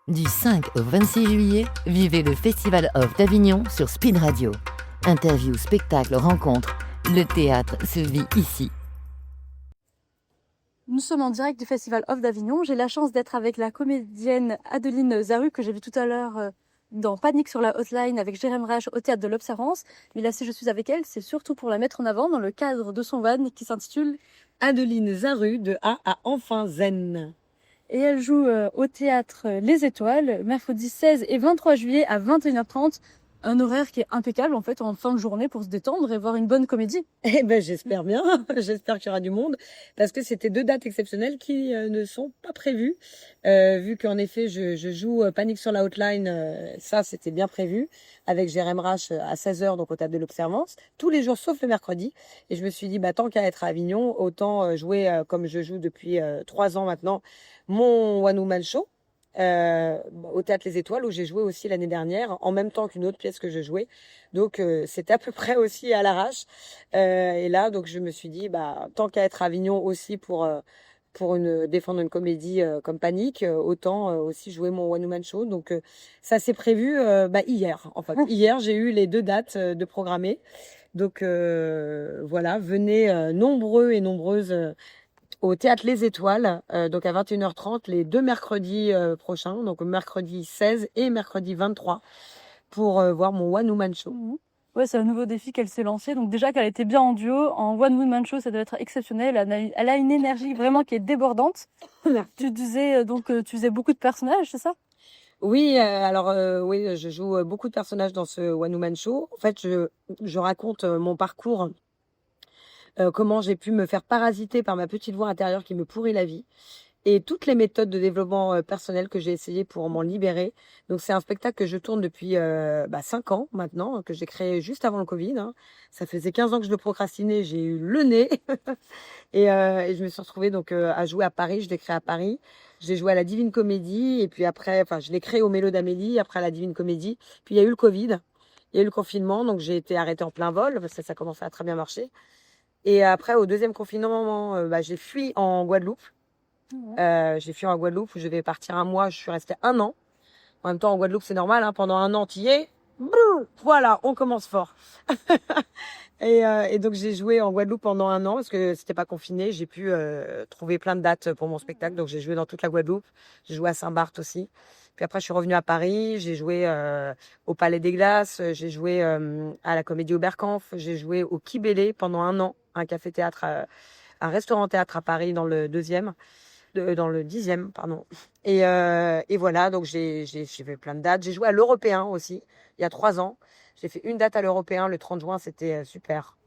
Du 5 au 26 juillet, vivez le Festival of d'Avignon sur Speed Radio. Interviews, spectacles, rencontres, le théâtre se vit ici. Nous sommes en direct du Festival of d'Avignon. J'ai la chance d'être avec la comédienne Adeline Zaru, que j'ai vue tout à l'heure dans Panique sur la Hotline avec Jérém Rache au Théâtre de l'Observance. Mais là, si je suis avec elle, c'est surtout pour la mettre en avant dans le cadre de son van qui s'intitule Adeline Zaru de A à Enfin Zen. Et elle joue au théâtre Les Étoiles, mercredi 16 et 23 juillet à 21h30. Un horaire qui est impeccable en fait en fin de journée pour se détendre et voir une bonne comédie. Eh ben j'espère bien, j'espère qu'il y aura du monde parce que c'était 2 dates exceptionnelles qui ne sont pas prévues. Vu qu'en effet je joue Panique sur la Hotline, ça c'était bien prévu avec Jérém Rache à 16h donc au Théâtre de l'Observance, tous les jours sauf le mercredi. Et je me suis dit tant qu'à être à Avignon, autant jouer comme je joue depuis 3 ans maintenant mon One Woman Show. Au Théâtre Les Étoiles où j'ai joué aussi l'année dernière en même temps qu'une autre pièce que je jouais, donc c'était à peu près aussi à l'arrache, et là donc je me suis dit tant qu'à être à Avignon aussi pour défendre une comédie comme Panique, autant aussi jouer mon One Woman Show. Donc ça s'est prévu hier. En fait hier j'ai eu les 2 dates de programmées, donc voilà, venez nombreux et nombreuses au Théâtre Les Étoiles, donc à 21h30, les 2 mercredis prochains, donc mercredi 16 et mercredi 23, pour voir mon One Woman Show. Ouais, c'est un nouveau défi qu'elle s'est lancé. Donc déjà qu'elle était bien en duo, en One Woman Show, ça doit être exceptionnel. Elle a une énergie vraiment qui est débordante. Tu disais tu faisais beaucoup de personnages, c'est ça? Oui, oui, je joue beaucoup de personnages dans ce One Woman Show. En fait, je raconte mon parcours, comment j'ai pu me faire parasiter par ma petite voix intérieure qui me pourrit la vie, et toutes les méthodes de développement personnel que j'ai essayé pour m'en libérer. Donc c'est un spectacle que je tourne depuis 5 ans maintenant, que j'ai créé juste avant le Covid. Ça faisait 15 ans que je le procrastinais, j'ai eu le nez et je me suis retrouvée donc à jouer à Paris. Je l'ai créé à Paris. J'ai joué à la Divine Comédie et puis après, je l'ai créé au Mélo d'Amélie, après à la Divine Comédie. Puis il y a eu le Covid, il y a eu le confinement, donc j'ai été arrêtée en plein vol parce que ça commençait à très bien marcher. Et après, au deuxième confinement, j'ai fui en Guadeloupe. J'ai fui en Guadeloupe où je vais partir un mois. Je suis restée 1 an. En même temps, en Guadeloupe, c'est normal. Pendant 1 an, tu y es. Voilà, on commence fort. Et donc, j'ai joué en Guadeloupe pendant 1 an parce que c'était pas confiné. J'ai pu trouver plein de dates pour mon spectacle. Donc, j'ai joué dans toute la Guadeloupe. J'ai joué à Saint-Barth aussi. Puis après, je suis revenue à Paris. J'ai joué au Palais des Glaces. J'ai joué à la Comédie Oberkampf. J'ai joué au Kibélé pendant 1 an, un café-théâtre, un restaurant-théâtre à Paris dans le 10e, pardon. Et voilà, donc j'ai fait plein de dates. J'ai joué à l'Européen aussi, il y a 3 ans. J'ai fait une date à l'Européen le 30 juin, c'était super.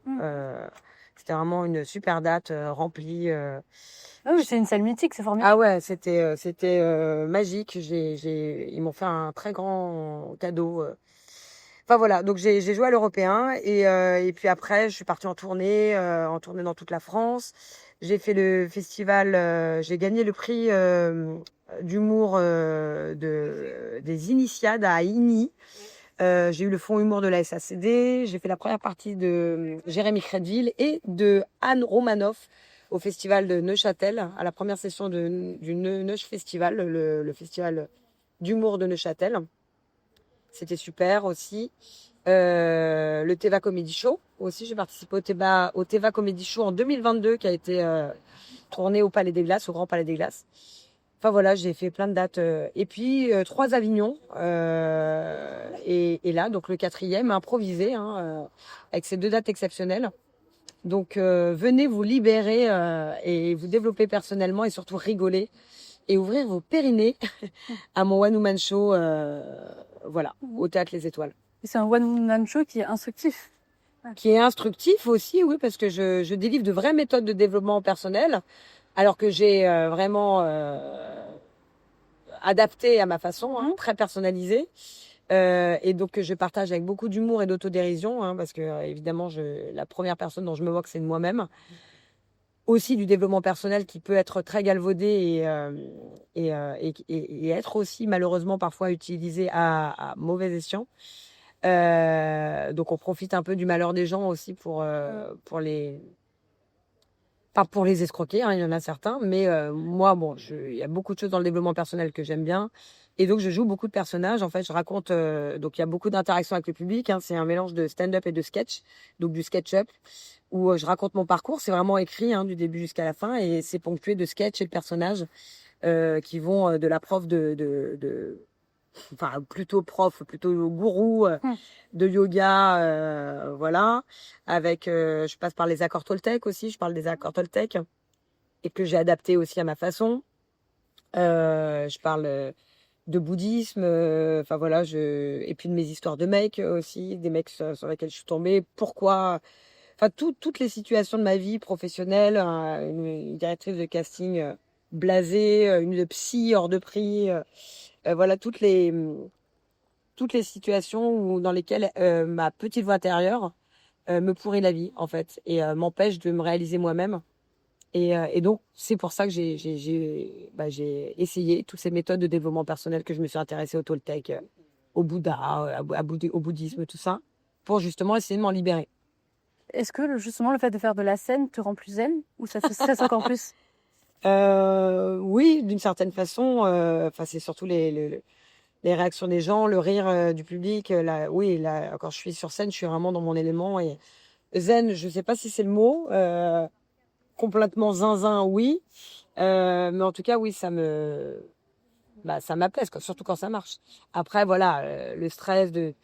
C'était vraiment une super date, remplie. Ah oui, c'est une salle mythique, c'est formidable. Ah ouais, c'était magique. Ils m'ont fait un très grand cadeau. Enfin voilà, donc j'ai joué à l'Européen et puis après je suis partie en tournée dans toute la France. J'ai fait le festival, j'ai gagné le prix d'humour des Initiades à Igny. J'ai eu le fonds humour de la SACD. J'ai fait la première partie de Jérémy Crédville et de Anne Romanoff au festival de Neuchâtel, à la première session du Neuch Festival, le festival d'humour de Neuchâtel. C'était super aussi. Le Teva Comedy Show aussi, j'ai participé au Teva Comedy Show en 2022 qui a été tourné au Palais des Glaces, au Grand Palais des Glaces. Enfin voilà, j'ai fait plein de dates. Et puis 3 Avignons. Et là, donc le 4e, improvisé, avec ces 2 dates exceptionnelles. Donc venez vous libérer et vous développer personnellement et surtout rigoler et ouvrir vos périnées à mon One Woman Show, voilà, au Théâtre Les Étoiles. Et c'est un One Woman Show qui est instructif. Qui est instructif aussi, oui, parce que je délivre de vraies méthodes de développement personnel, alors que j'ai vraiment adapté à ma façon, très personnalisée. Et donc je partage avec beaucoup d'humour et d'autodérision, parce que évidemment la première personne dont je me moque, c'est de moi-même. Aussi du développement personnel qui peut être très galvaudé et être aussi malheureusement parfois utilisé à mauvais escient. Donc on profite un peu du malheur des gens aussi pour les, pas pour les escroquer, il y en a certains, mais moi il y a beaucoup de choses dans le développement personnel que j'aime bien Et donc, je joue beaucoup de personnages. En fait, je raconte. Donc, il y a beaucoup d'interactions avec le public. Hein. C'est un mélange de stand-up et de sketch, donc du sketch-up, où je raconte mon parcours. C'est vraiment écrit du début jusqu'à la fin, et c'est ponctué de sketchs et de personnages qui vont de la prof enfin plutôt gourou de yoga, voilà. Avec, je passe par les accords Toltec aussi. Je parle des accords Toltec et que j'ai adapté aussi à ma façon. Je parle de bouddhisme, enfin voilà, et puis de mes histoires de mecs aussi, des mecs sur lesquels je suis tombée, pourquoi, enfin toutes les situations de ma vie professionnelle, une directrice de casting blasée, une psy hors de prix, voilà toutes les situations dans lesquelles ma petite voix intérieure me pourrit la vie en fait et m'empêche de me réaliser moi-même. Et donc, c'est pour ça que j'ai essayé toutes ces méthodes de développement personnel, que je me suis intéressée au Toltec, au Bouddha, au bouddhisme, tout ça, pour justement essayer de m'en libérer. Est-ce que justement le fait de faire de la scène te rend plus zen ou ça te stresse encore plus? Oui, d'une certaine façon. Enfin, c'est surtout les réactions des gens, le rire du public. Oui, quand je suis sur scène, je suis vraiment dans mon élément. Et zen, je ne sais pas si c'est le mot. Complètement zinzin, oui. Mais en tout cas, oui, ça m'apaise, surtout quand ça marche. Après, voilà, le stress de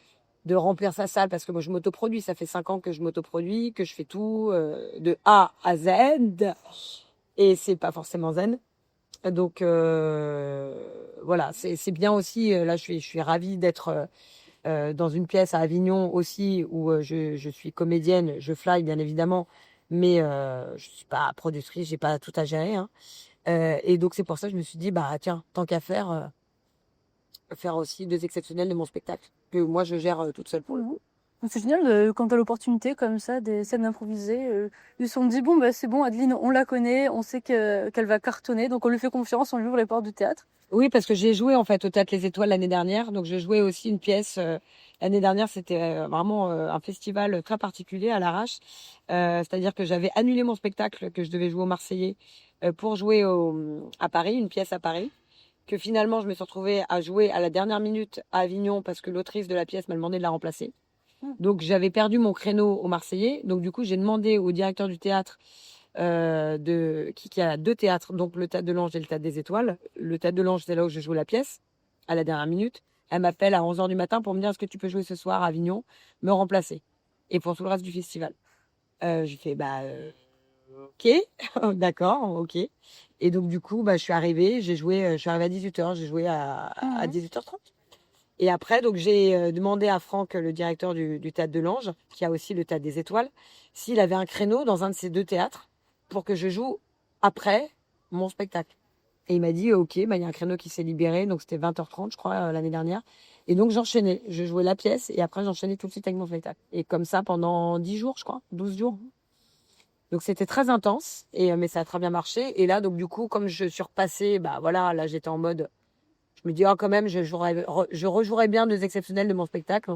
remplir sa salle, parce que moi, je m'autoproduis. Ça fait 5 ans que je m'autoproduis, que je fais tout de A à Z. Et c'est pas forcément zen. Donc, voilà, c'est bien aussi. Là, je suis ravie d'être dans une pièce à Avignon aussi, où je suis comédienne. Je fly, bien évidemment. Mais je suis pas productrice, j'ai pas tout à gérer. Hein. Et donc c'est pour ça que je me suis dit, bah tiens, tant qu'à faire aussi 2 exceptionnels de mon spectacle, que moi je gère toute seule pour le coup. C'est génial quand t'as l'opportunité comme ça, des scènes improvisées. Ils se sont dit, bon, bah, c'est bon, Adeline, on la connaît, on sait qu'elle va cartonner, donc on lui fait confiance, on lui ouvre les portes du théâtre. Oui, parce que j'ai joué en fait au Théâtre Les Étoiles l'année dernière, donc je jouais aussi une pièce. L'année dernière, c'était vraiment un festival très particulier à l'arrache. C'est-à-dire que j'avais annulé mon spectacle que je devais jouer au Marseillais pour jouer à Paris, une pièce à Paris, que finalement je me suis retrouvée à jouer à la dernière minute à Avignon parce que l'autrice de la pièce m'a demandé de la remplacer. Donc j'avais perdu mon créneau au Marseillais, donc du coup j'ai demandé au directeur du théâtre qui a 2 théâtres, donc le Théâtre de l'Ange et le Théâtre des Étoiles. Le Théâtre de l'Ange, c'est là où je joue la pièce, à la dernière minute. Elle m'appelle à 11h du matin pour me dire, est-ce que tu peux jouer ce soir à Avignon, me remplacer, et pour tout le reste du festival. J'ai fait, ok, d'accord, ok. Et donc du coup, je suis arrivée, je suis arrivée à 18h, j'ai joué à 18h30. Et après, donc j'ai demandé à Franck, le directeur du Théâtre de l'Ange, qui a aussi le Théâtre des Étoiles, s'il avait un créneau dans un de ces 2 théâtres pour que je joue après mon spectacle. Et il m'a dit, ok, il y a un créneau qui s'est libéré, donc c'était 20h30, je crois, l'année dernière. Et donc j'enchaînais, je jouais la pièce et après j'enchaînais tout de suite avec mon spectacle. Et comme ça pendant 10 jours, je crois, 12 jours. Donc c'était très intense, mais ça a très bien marché. Et là, donc du coup, comme je suis repassée, voilà, là j'étais en mode, je me dis, quand même, je rejouerais bien 2 exceptionnels de mon spectacle.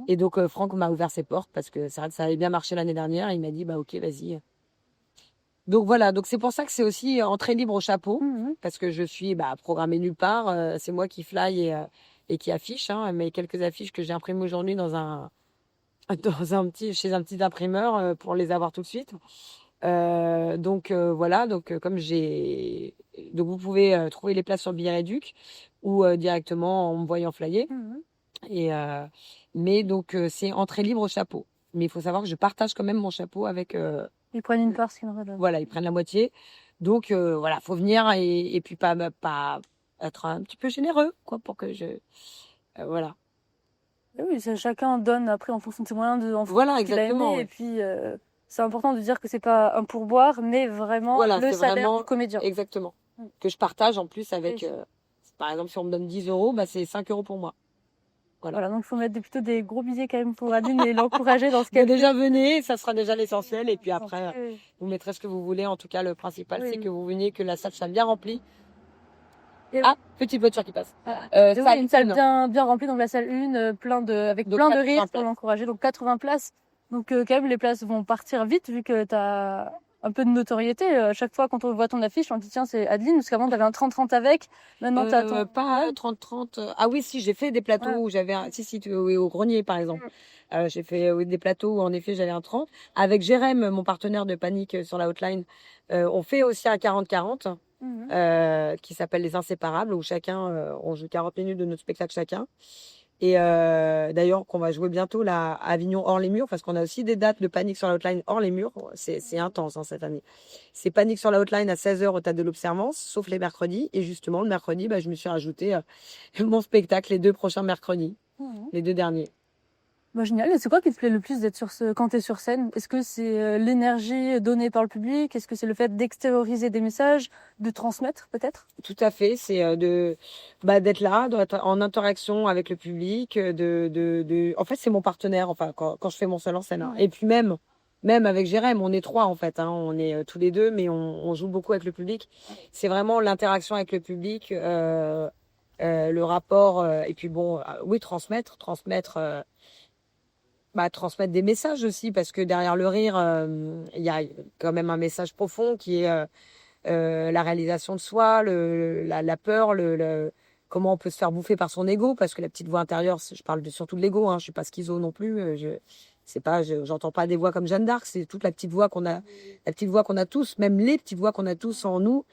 Et donc Franck m'a ouvert ses portes parce que ça avait bien marché l'année dernière. Il m'a dit, ok, vas-y. Donc voilà, donc c'est pour ça que c'est aussi entrée libre au chapeau, parce que je suis programmée nulle part. C'est moi qui fly et qui affiche, mes quelques affiches que j'ai imprimées aujourd'hui chez un petit imprimeur pour les avoir tout de suite. Donc voilà, donc donc vous pouvez trouver les places sur Billet Réduc ou directement en me voyant flyer. Mais donc c'est entrée libre au chapeau. Mais il faut savoir que je partage quand même mon chapeau avec. Ils prennent une part, ce qu'ils redonnent. Voilà, ils prennent la moitié. Donc voilà, faut venir et puis pas être un petit peu généreux, quoi, pour que voilà. Et oui, chacun donne après en fonction de ses moyens, en fonction Voilà, de ce qu'il a exactement. aimé. Ouais. Et puis c'est important de dire que c'est pas un pourboire, mais vraiment Voilà, le c'est salaire vraiment du comédien. exactement. Que je partage en plus avec. Oui. Par exemple, si on me donne 10 euros, c'est 5 euros pour moi. Voilà, donc il faut mettre plutôt des gros billets quand même pour Adeline et l'encourager dans ce qu'elle fait. Déjà venez, ça sera déjà l'essentiel. Et puis après, vous mettrez ce que vous voulez. En tout cas, le principal, c'est que vous veniez, que la salle soit bien remplie. Petite voiture qui passe. Une salle bien remplie, donc la salle 1, avec plein de rires pour l'encourager. Donc 80 places. Donc quand même, les places vont partir vite vu que t'as un peu de notoriété. À chaque fois, quand on voit ton affiche, on dit tiens, c'est Adeline, parce qu'avant, t'avais un 30-30 avec. Maintenant, t'as ton... Pas 30-30. Ah oui, si, j'ai fait des plateaux où j'avais oui, au Grenier, par exemple. J'ai fait des plateaux où, en effet, j'avais un 30. Avec Jérém, mon partenaire de Panique sur la hotline, on fait aussi un 40-40, qui s'appelle Les Inséparables, où chacun, on joue 40 minutes de notre spectacle chacun. Et d'ailleurs, qu'on va jouer bientôt là, à Avignon hors les murs, parce qu'on a aussi des dates de Panique sur la hotline hors les murs. C'est intense cette année. C'est Panique sur la hotline à 16h au Théâtre de l'Observance, sauf les mercredis. Et justement, le mercredi, je me suis rajouté mon spectacle les 2 prochains mercredis, les 2 derniers. Génial. Et c'est quoi qui te plaît le plus d'être quand t'es sur scène? Est-ce que c'est l'énergie donnée par le public? Est-ce que c'est le fait d'extérioriser des messages, de transmettre peut-être? Tout à fait. C'est d'être là, d'être en interaction avec le public. En fait, c'est mon partenaire. Enfin, quand je fais mon seul en scène. Et puis même avec Jérém, on est 3 en fait. On est tous les 2, mais on joue beaucoup avec le public. C'est vraiment l'interaction avec le public, le rapport. Et puis oui, transmettre. Transmettre des messages aussi, parce que derrière le rire, il y a quand même un message profond qui est la réalisation de soi, la peur, comment on peut se faire bouffer par son ego, parce que la petite voix intérieure, je parle surtout de l'ego, je suis pas schizo non plus, j'entends pas des voix comme Jeanne d'Arc, c'est toute la petite voix qu'on a tous, même les petites voix qu'on a tous en nous,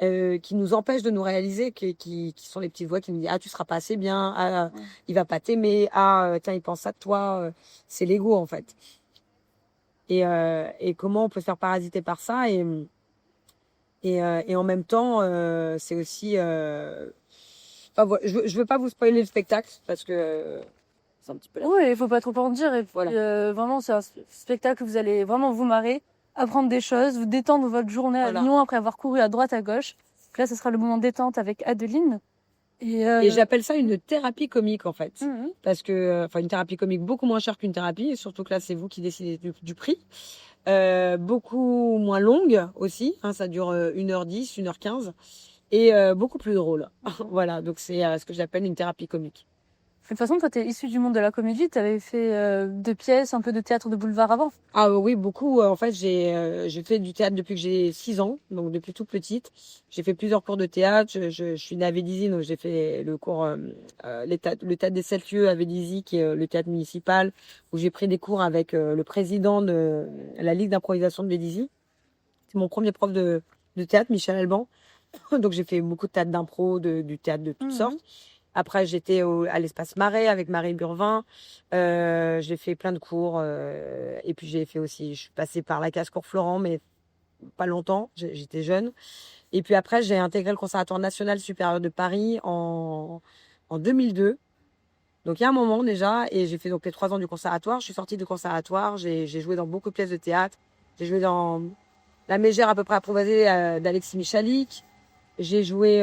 qui nous empêchent de nous réaliser, qui sont les petites voix qui nous disent tu seras pas assez bien, il va pas t'aimer, tiens, il pense ça de toi, c'est l'ego en fait. Et comment on peut se faire parasiter par ça, et en même temps c'est aussi je veux pas vous spoiler le spectacle parce que c'est un petit peu oui, il faut pas trop en dire, et puis, voilà. Vraiment c'est un spectacle où vous allez vraiment vous marrer, apprendre des choses, vous détendre votre journée à Lyon après avoir couru à droite à gauche. Donc là, ce sera le moment détente avec Adeline. Et j'appelle ça une thérapie comique en fait, parce que une thérapie comique beaucoup moins chère qu'une thérapie, et surtout que là c'est vous qui décidez du prix. Beaucoup moins longue aussi, ça dure 1h10, 1h15, et beaucoup plus drôle. Voilà, donc c'est ce que j'appelle une thérapie comique. De toute façon, toi, t'es issu du monde de la comédie, t'avais fait des pièces, un peu de théâtre de boulevard avant. Ah oui, beaucoup. En fait, j'ai fait du théâtre depuis que j'ai 6 ans, donc depuis toute petite. J'ai fait plusieurs cours de théâtre. Je suis née à Vélizy, donc j'ai fait le cours, le théâtre des 7 lieux à Vélizy, qui est le théâtre municipal, où j'ai pris des cours avec le président de la Ligue d'improvisation de Vélizy. C'est mon premier prof de théâtre, Michel Alban. Donc j'ai fait beaucoup de théâtre d'impro, du théâtre de toutes sortes. Après, j'étais à l'Espace Marais avec Marie Burvin. J'ai fait plein de cours. Et puis, j'ai fait aussi... Je suis passée par la Casse-Cour Florent, mais pas longtemps. J'étais jeune. Et puis après, j'ai intégré le Conservatoire national supérieur de Paris en 2002. Donc, il y a un moment déjà. Et j'ai fait donc les 3 ans du conservatoire. Je suis sortie du conservatoire. J'ai joué dans beaucoup de pièces de théâtre. J'ai joué dans La Mégère à peu près apprivoisée d'Alexis Michalik. J'ai joué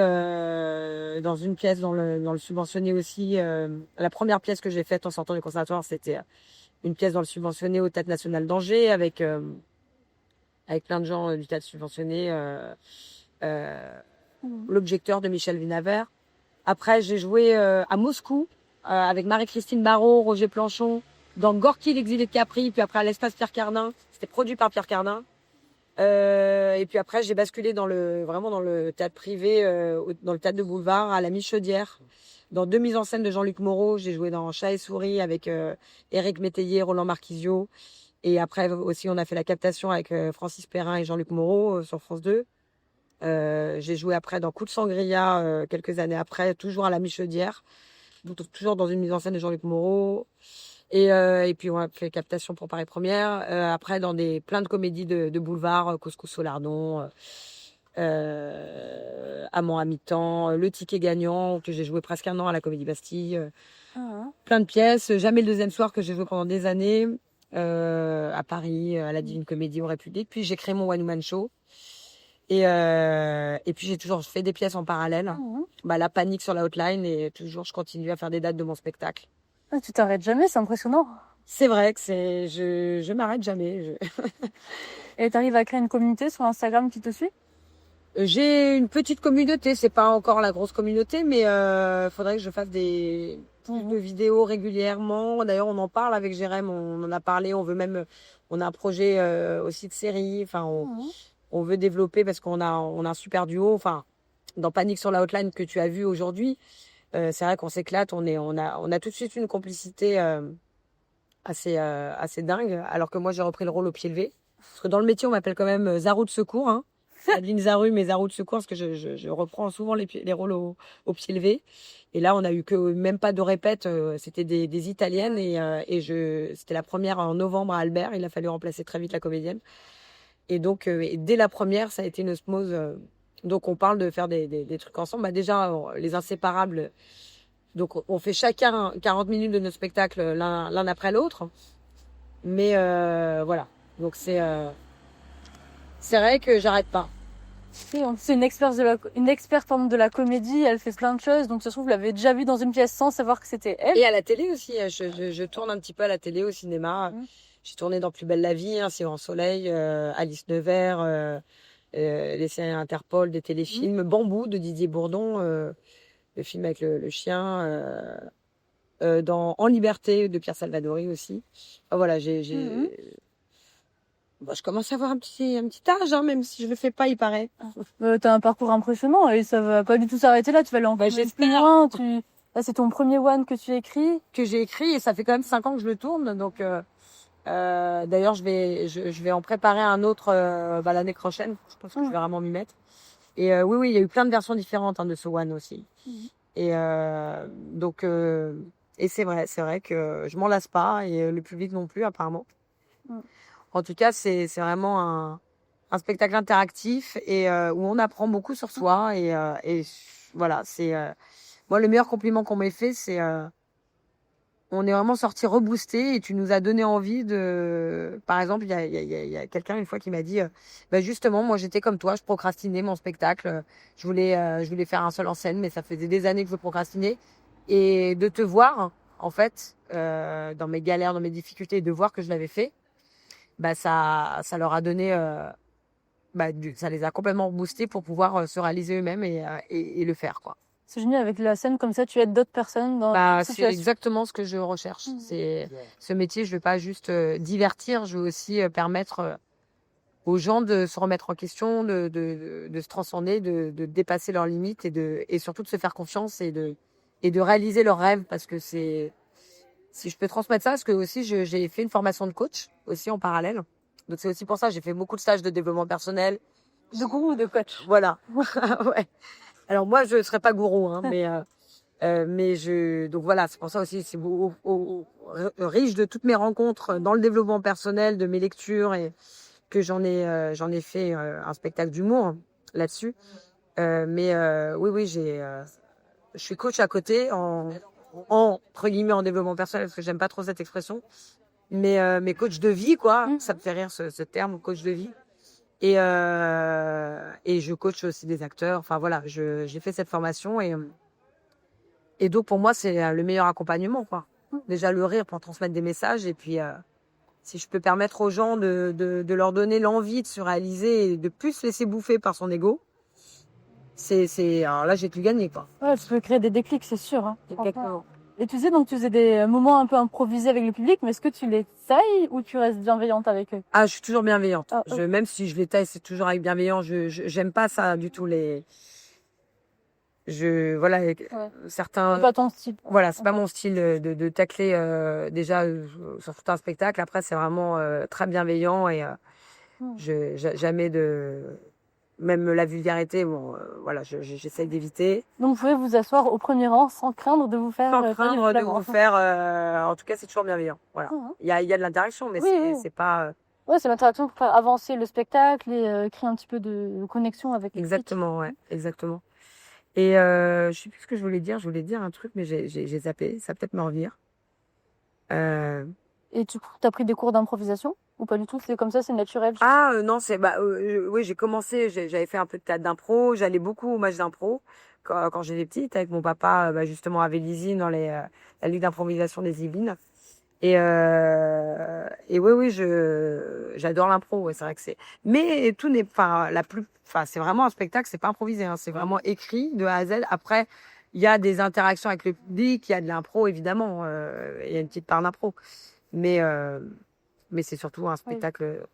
dans une pièce dans le subventionné aussi. La première pièce que j'ai faite en sortant du conservatoire, c'était une pièce dans le subventionné au Théâtre National d'Angers avec plein de gens du théâtre subventionné. L'Objecteur de Michel Vinavert. Après, j'ai joué à Moscou avec Marie-Christine Barrault, Roger Planchon, dans Gorky, l'exilé de Capri, puis après à l'Espace Pierre Cardin. C'était produit par Pierre Cardin. Et puis après, j'ai basculé vraiment dans le théâtre privé, dans le théâtre de boulevard, à la Michaudière. Dans 2 mises en scène de Jean-Luc Moreau, j'ai joué dans Chat et Souris avec Éric Métayer, Roland Marquisio. Et après aussi, on a fait la captation avec Francis Perrin et Jean-Luc Moreau sur France 2. J'ai joué après dans Coup de Sangria quelques années après, toujours à la Michaudière, toujours dans une mise en scène de Jean-Luc Moreau. Et puis on a fait captation pour Paris Première. Après dans plein de comédies de boulevard, Couscous Solardon, Amant à mi-temps, Le Ticket Gagnant, que j'ai joué presque 1 an à la Comédie Bastille. Plein de pièces. Jamais le deuxième soir, que j'ai joué pendant des années à Paris, à la Divine Comédie au République. Puis j'ai créé mon One Woman Show. Et puis j'ai toujours fait des pièces en parallèle. La Panique sur la hotline, et toujours je continue à faire des dates de mon spectacle. Tu t'arrêtes jamais, c'est impressionnant. C'est vrai que je m'arrête jamais. Et t'arrives à créer une communauté sur Instagram qui te suit? J'ai une petite communauté, c'est pas encore la grosse communauté, mais faudrait que je fasse des vidéos régulièrement. D'ailleurs, on en parle avec Jérém, on en a parlé, on On a un projet aussi de série. Enfin, on veut développer parce qu'on a un super duo. Enfin, dans Panique sur la Hotline que tu as vu aujourd'hui, c'est vrai qu'on s'éclate. On a tout de suite une complicité assez dingue. Alors que moi, j'ai repris le rôle au pied levé. Parce que dans le métier, on m'appelle quand même Zarou de secours. Hein. Adeline Zaru, mais Zarou de secours, parce que je reprends souvent les rôles au pied levé. Et là, on a eu que même pas de répète. C'était des Italiennes c'était la première en novembre à Albert. Il a fallu remplacer très vite la comédienne. Et donc, dès la première, ça a été une osmose. Donc, on parle de faire des trucs ensemble. Bah, déjà, les inséparables. Donc, on fait chacun 40 minutes de notre spectacle l'un après l'autre. Mais voilà. Donc, c'est vrai que j'arrête pas. C'est une experte de la comédie, elle fait plein de choses, donc ça se trouve, vous l'avez déjà vue dans une pièce sans savoir que c'était elle. Et à la télé aussi, je tourne un petit peu à la télé, au cinéma. J'ai tourné dans Plus belle la vie, C'est en soleil, Alice Nevers, les séries Interpol, des téléfilms, Bambou de Didier Bourdon, le film avec le chien, dans En liberté de Pierre Salvadori aussi. Enfin, voilà, Bon, je commence à avoir un petit âge, hein, même si je le fais pas, il paraît. T'as un parcours impressionnant et ça va pas du tout s'arrêter là, tu vas aller encore plus loin. Là, c'est ton premier one que tu écris. Que j'ai écrit et ça fait quand même 5 ans que je le tourne, donc d'ailleurs je vais en préparer un autre l'année prochaine. Je pense que je vais vraiment m'y mettre. Et oui, il y a eu plein de versions différentes de ce one aussi. Et donc et c'est vrai que je m'en lasse pas et le public non plus apparemment. En tout cas, c'est vraiment un spectacle interactif et où on apprend beaucoup sur soi et voilà, c'est moi le meilleur compliment qu'on m'ait fait, c'est on est vraiment sorti reboosté et tu nous as donné envie de. Par exemple, il y a quelqu'un une fois qui m'a dit, justement, moi j'étais comme toi, je procrastinais mon spectacle, je voulais faire un seul en scène, mais ça faisait des années que je procrastinais et de te voir en fait dans mes galères, dans mes difficultés, et de voir que je l'avais fait. Ça leur a donné, ça les a complètement boostés pour pouvoir se réaliser eux-mêmes et le faire, quoi. C'est génial, avec la scène comme ça, tu aides d'autres personnes dans cette c'est situation. exactement ce que je recherche. C'est ce métier, je veux pas juste divertir, je veux aussi permettre aux gens de se remettre en question, de se transcender, de dépasser leurs limites et surtout de se faire confiance et de réaliser leurs rêves, parce que si je peux transmettre ça, parce que aussi j'ai fait une formation de coach aussi en parallèle. Donc c'est aussi pour ça, j'ai fait beaucoup de stages de développement personnel. De gourou ou de coach? Voilà. Ouais. Alors moi, je serais pas gourou, hein, mais donc voilà, c'est pour ça aussi, c'est riche de toutes mes rencontres dans le développement personnel, de mes lectures et que j'en ai fait un spectacle d'humour là-dessus. Oui, je suis coach à côté entre guillemets en développement personnel, parce que j'aime pas trop cette expression, mais coach de vie, quoi. Ça me fait rire ce terme, coach de vie. Et je coach aussi des acteurs. Enfin voilà, j'ai fait cette formation et donc pour moi c'est le meilleur accompagnement, quoi. Déjà le rire pour transmettre des messages et puis si je peux permettre aux gens de leur donner l'envie de se réaliser et de plus se laisser bouffer par son ego. Alors là, j'ai tout gagné, quoi. Ouais, tu peux créer des déclics, c'est sûr. Hein. Exactement. Et tu sais, donc tu faisais des moments un peu improvisés avec le public, mais est-ce que tu les tailles ou tu restes bienveillante avec eux? Ah, je suis toujours bienveillante. Ah, Même si je les taille, c'est toujours avec bienveillance. J'aime pas ça du tout, voilà, certains. C'est pas ton style. Voilà, c'est pas mon style de tacler déjà sur tout un spectacle. Après, c'est vraiment très bienveillant et jamais même la vulgarité, bon, voilà, j'essaye d'éviter. Donc, vous pouvez vous asseoir au premier rang sans craindre de vous faire... Sans craindre de vous faire... en tout cas, c'est toujours bienveillant. Voilà. Il y a de l'interaction, mais c'est pas... Ouais, c'est l'interaction pour faire avancer le spectacle et créer un petit peu de connexion avec le public. Exactement, ouais, exactement. Et je sais plus ce que je voulais dire. Je voulais dire un truc, mais j'ai zappé. Ça va peut-être me revenir. Et tu as pris des cours d'improvisation ou pas du tout? C'est comme ça, c'est naturel? Non, oui, j'ai commencé, j'avais fait un peu de théâtre d'impro, j'allais beaucoup au match d'impro quand j'étais petite avec mon papa, justement à Vélizy dans la ligue d'improvisation des Yvelines. Et oui, j'adore l'impro, ouais, c'est vrai que mais tout n'est pas c'est vraiment un spectacle, c'est pas improvisé, hein, c'est vraiment écrit de A à Z. Après, il y a des interactions avec le public, il y a de l'impro évidemment, il y a une petite part d'impro. Mais mais c'est surtout un spectacle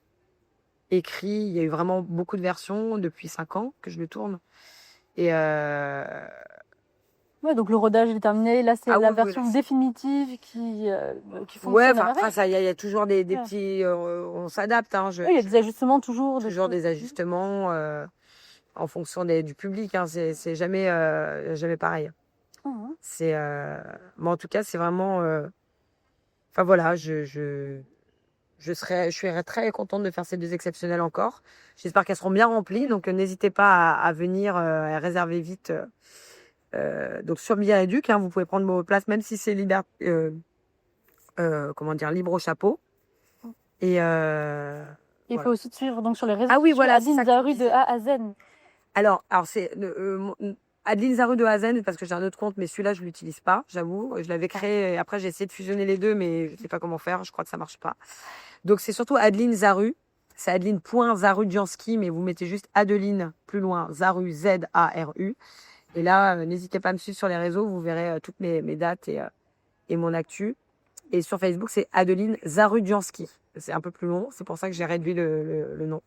écrit. Il y a eu vraiment beaucoup de versions depuis 5 ans que je le tourne. Et Ouais, donc le rodage est terminé. Là, c'est la version définitive qui fonctionne. Après, ça, il y a toujours des petits. On s'adapte. Hein, il y a des ajustements toujours. Des ajustements en fonction du public. Hein, c'est jamais pareil. Mais en tout cas, c'est vraiment. Enfin voilà, je serais très contente de faire ces 2 exceptionnels encore. J'espère qu'elles seront bien remplies. Donc n'hésitez pas à venir, à réserver vite. Donc sur Billet Réduc, vous pouvez prendre vos places, même si c'est libre au chapeau. Et il faut aussi te suivre donc sur les réseaux. Ah oui, voilà, Adeline Zaru de A à Z. Alors c'est Adeline Zaru de A à Z, parce que j'ai un autre compte, mais celui-là je l'utilise pas, j'avoue. Je l'avais créé et après j'ai essayé de fusionner les deux, mais je sais pas comment faire. Je crois que ça marche pas. Donc c'est surtout Adeline Zaru. C'est Adeline.Zarudzianski, mais vous mettez juste Adeline plus loin Zaru Zaru. Et là, n'hésitez pas à me suivre sur les réseaux, vous verrez toutes mes dates et mon actu. Et sur Facebook, c'est Adeline Zarudzianski. C'est un peu plus long, c'est pour ça que j'ai réduit le nom.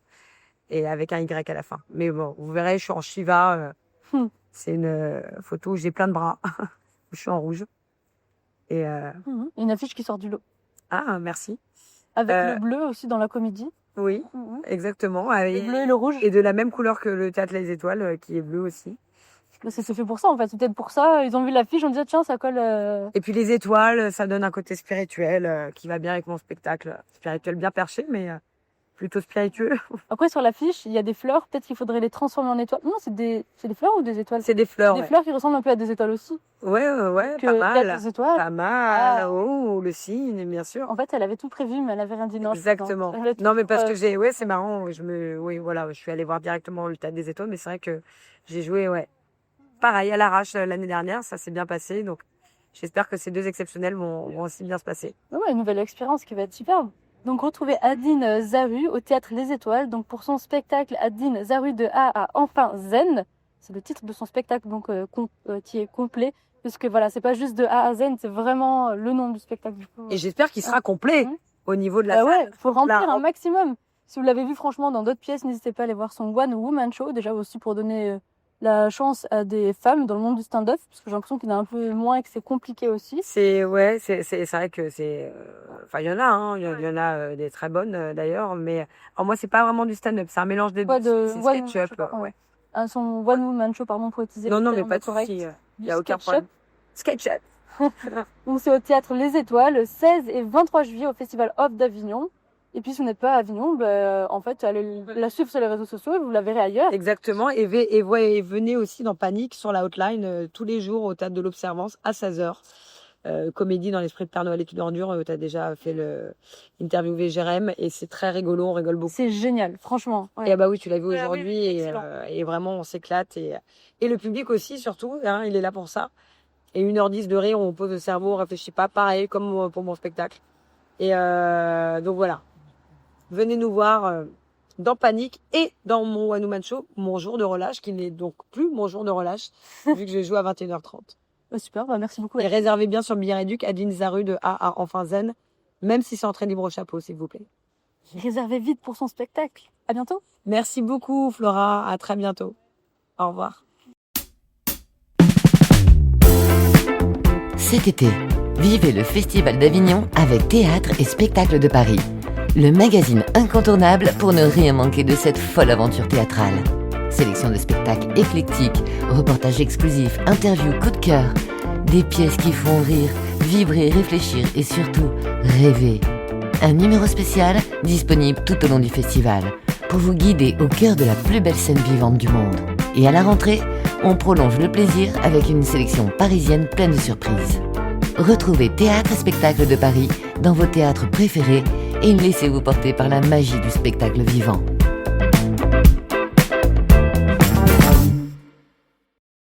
Et avec un Y à la fin. Mais bon, vous verrez, je suis en Shiva. C'est une photo où j'ai plein de bras. Je suis en rouge. Et une affiche qui sort du lot. Ah, merci. Avec le bleu aussi dans la comédie. Oui, exactement. Le bleu et le rouge. Et de la même couleur que le Théâtre Les Étoiles, qui est bleu aussi. C'est fait pour ça, en fait. C'est peut-être pour ça. Ils ont vu l'affiche, on dit tiens, ça colle. Et puis les étoiles, ça donne un côté spirituel qui va bien avec mon spectacle. Spirituel bien perché, mais plutôt spiritueux. Après, sur l'affiche, il y a des fleurs. Peut-être qu'il faudrait les transformer en étoiles. Non, c'est des fleurs ou des étoiles? C'est des fleurs. Des fleurs qui ressemblent un peu à des étoiles aussi. Ouais, pas mal. Des étoiles. Pas mal. Oh, le signe, bien sûr. En fait, elle avait tout prévu, mais elle avait rien dit. Non, exactement. Non, mais parce que c'est marrant. Je suis allée voir directement le Théâtre des Étoiles, mais c'est vrai que j'ai joué, pareil, à l'arrache l'année dernière, ça s'est bien passé. Donc, j'espère que ces 2 exceptionnels vont aussi bien se passer. Une nouvelle expérience qui va être superbe. Donc, retrouvez Adeline Zaru au Théâtre Les Étoiles. Donc, pour son spectacle, Adeline Zaru de A à Enfin Zen. C'est le titre de son spectacle, donc, qui est complet. Parce que voilà, c'est pas juste de A à Zen, c'est vraiment le nom du spectacle. Du coup. Et j'espère qu'il sera complet au niveau de la salle. Ouais, faut remplir un maximum. Si vous l'avez vu, franchement, dans d'autres pièces, n'hésitez pas à aller voir son One Woman Show. Déjà aussi pour donner la chance à des femmes dans le monde du stand-up, parce que j'ai l'impression qu'il y en a un peu moins et que c'est compliqué aussi. C'est vrai que c'est il y en a il y en a des très bonnes d'ailleurs, mais moi c'est pas vraiment du stand-up, c'est un mélange des deux, c'est sketch-up. Son One Woman Show, pardon, pour utiliser non mais pas de souci, il y a aucun problème. Sketch-up. Donc c'est au Théâtre Les Étoiles, 16 et 23 juillet au Festival Off d'Avignon. Et puis, si vous n'êtes pas à Avignon, en fait, allez la suivre sur les réseaux sociaux et vous la verrez ailleurs. Exactement. Et venez aussi dans Panique sur la Hotline tous les jours au Théâtre de l'Observance à 16h. Comédie dans l'esprit de Père Noël et tout d'ordure. Tu as déjà fait interviewé Jérém et c'est très rigolo, on rigole beaucoup. C'est génial, franchement. Ouais. Et oui, tu l'as vu aujourd'hui et vraiment on s'éclate. Et le public aussi, surtout, il est là pour ça. Et 1h10 de rire, on pose le cerveau, on réfléchit pas. Pareil, comme pour mon spectacle. Et donc voilà. Venez nous voir dans Panique et dans mon One Woman Show, mon jour de relâche, qui n'est donc plus mon jour de relâche, vu que je joue à 21h30. Super, merci beaucoup. Et réservez bien sur Billet Réduc, Adeline Zaru de A à Enfin Zen, même si c'est entrée libre au chapeau, s'il vous plaît. Réservez vite pour son spectacle. À bientôt. Merci beaucoup, Flora. À très bientôt. Au revoir. Cet été, vivez le Festival d'Avignon avec Théâtre et Spectacle de Paris. Le magazine incontournable pour ne rien manquer de cette folle aventure théâtrale. Sélection de spectacles éclectiques, reportages exclusifs, interviews coup de cœur, des pièces qui font rire, vibrer, réfléchir et surtout rêver. Un numéro spécial disponible tout au long du festival pour vous guider au cœur de la plus belle scène vivante du monde. Et à la rentrée, on prolonge le plaisir avec une sélection parisienne pleine de surprises. Retrouvez Théâtre et Spectacle de Paris dans vos théâtres préférés et laissez-vous porter par la magie du spectacle vivant.